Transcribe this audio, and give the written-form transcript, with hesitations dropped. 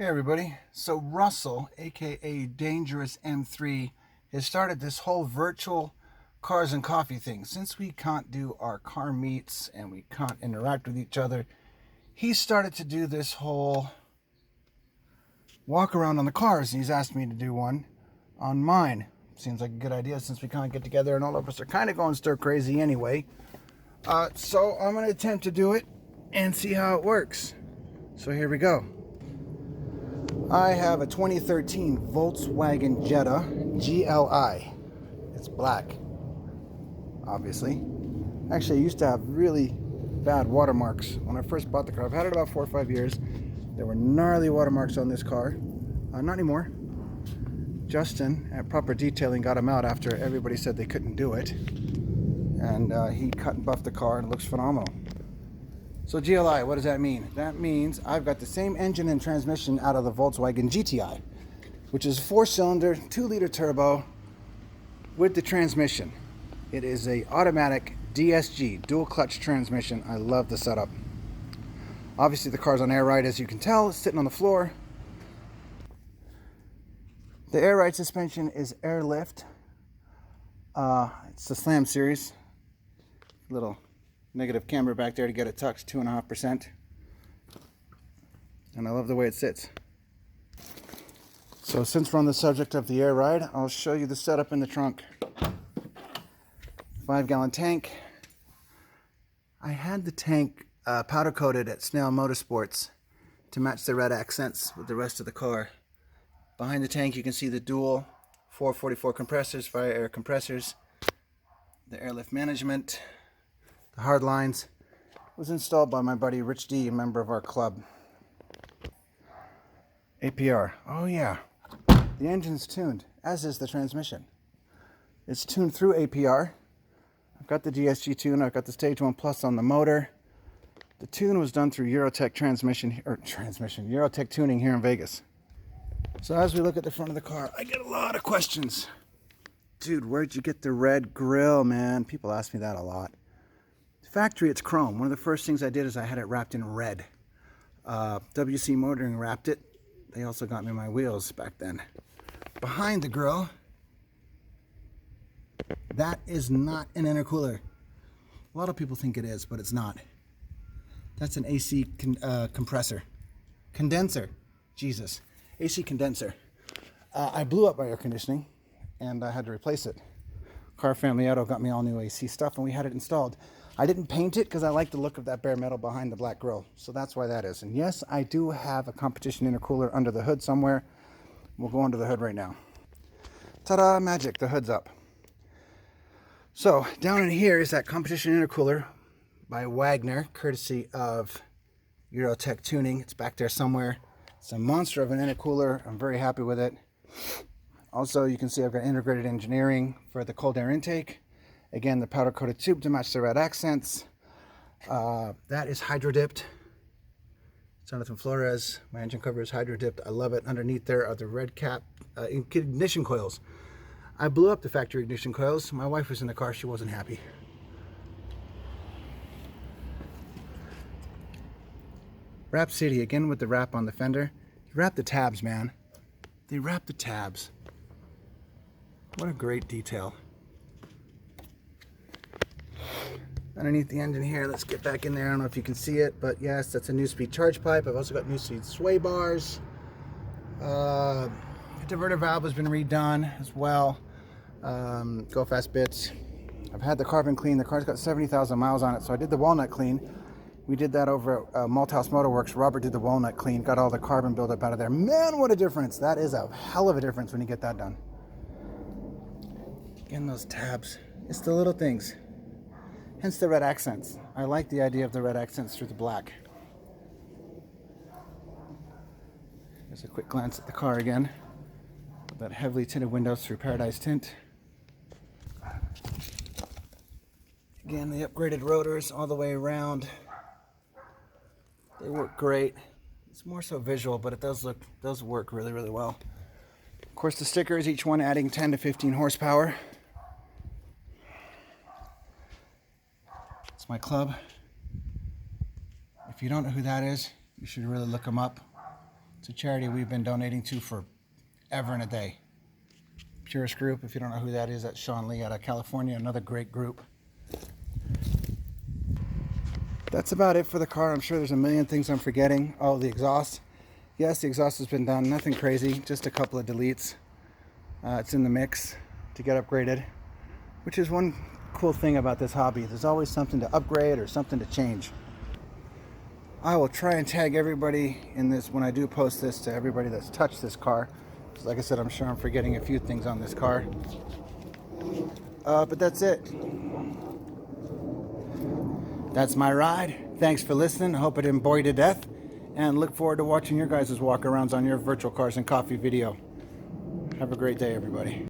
Hey everybody, so Russell, aka Dangerous M3, has started this whole virtual cars and coffee thing. Since we can't do our car meets and we can't interact with each other, he started to do this whole walk around on the cars, and he's asked me to do one on mine. Seems like a good idea since we can't get together and all of us are kind of going stir crazy anyway. So I'm going to attempt to do it and see how it works. So here we go. I have a 2013 Volkswagen Jetta GLI. It's black, obviously. Actually, I used to have really bad watermarks when I first bought the car. I've had it about 4 or 5 years. There were gnarly watermarks on this car. Not anymore. Justin, at Proper Detailing, got them out after everybody said they couldn't do it. And he cut and buffed the car, and it looks phenomenal. So GLI, what does that mean? That means I've got the same engine and transmission out of the Volkswagen GTI, which is a 4-cylinder, 2-liter turbo with the transmission. It is a automatic DSG, dual clutch transmission. I love the setup. Obviously the car's on air ride, as you can tell. It's sitting on the floor. The air ride suspension is airlift. It's the Slam series. Little negative camber back there to get it tucked, 2.5%. And I love the way it sits. So since we're on the subject of the air ride, I'll show you the setup in the trunk. 5-gallon tank. I had the tank powder coated at Snail Motorsports to match the red accents with the rest of the car. Behind the tank you can see the dual 444 compressors, fire air compressors, the airlift management. The hard lines was installed by my buddy Rich D, a member of our club. APR. Oh yeah. The engine's tuned, as is the transmission. It's tuned through APR. I've got the DSG tune, I've got the Stage 1 Plus on the motor. The tune was done through Eurotech Eurotech tuning here in Vegas. So as we look at the front of the car, I get a lot of questions. Dude, where'd you get the red grille, man? People ask me that a lot. Factory, it's chrome. One of the first things I did is I had it wrapped in red. WC Motoring wrapped it. They also got me my wheels back then. Behind the grille, that is not an intercooler. A lot of people think it is, but it's not. That's an AC compressor. Condenser. Jesus. AC condenser. I blew up my air conditioning and I had to replace it. Car Family Auto got me all new AC stuff and we had it installed. I didn't paint it because I like the look of that bare metal behind the black grille. So that's why that is. And yes, I do have a competition intercooler under the hood somewhere. We'll go under the hood right now. Ta-da, magic, the hood's up. So down in here is that competition intercooler by Wagner, courtesy of Eurotech Tuning. It's back there somewhere. It's a monster of an intercooler. I'm very happy with it. Also, you can see I've got integrated engineering for the cold air intake. Again, the powder coated tube to match the red accents. That is hydro dipped. Jonathan Flores. My engine cover is hydro dipped. I love it. Underneath there are the red cap ignition coils. I blew up the factory ignition coils. My wife was in the car. She wasn't happy. Wrap City, again with the wrap on the fender. You wrap the tabs, man. They wrap the tabs. What a great detail. Underneath the engine here, let's get back in there. I don't know if you can see it, but yes, that's a new speed charge pipe. I've also got new speed sway bars. The diverter valve has been redone as well. Go fast bits. I've had the carbon clean. The car's got 70,000 miles on it, so I did the walnut clean. We did that over at Malthouse Motorworks. Robert did the walnut clean, got all the carbon buildup out of there. Man, what a difference. That is a hell of a difference when you get that done. Again, those tabs. It's the little things. Hence the red accents. I like the idea of the red accents through the black. Here's a quick glance at the car again. With that heavily tinted windows through Paradise Tint. Again, the upgraded rotors all the way around. They work great. It's more so visual, but it does work really, really well. Of course, the stickers, each one adding 10 to 15 horsepower. It's my club. If you don't know who that is, you should really look them up. It's a charity we've been donating to for ever and a day. Purist Group, if you don't know who that is, that's Sean Lee out of California, another great group. That's about it for the car. I'm sure there's a million things I'm forgetting. Oh, the exhaust. Yes, the exhaust has been done. Nothing crazy, just a couple of deletes. It's in the mix to get upgraded, which is one cool thing about this hobby. There's always something to upgrade or something to change. I will try and tag everybody in this when I do post this, to everybody that's touched this car. Like I said, I'm sure I'm forgetting a few things on this car. But that's it. That's my ride. Thanks for listening. I hope I didn't bore you to death. And look forward to watching your guys' walk-arounds on your virtual cars and coffee video. Have a great day, everybody.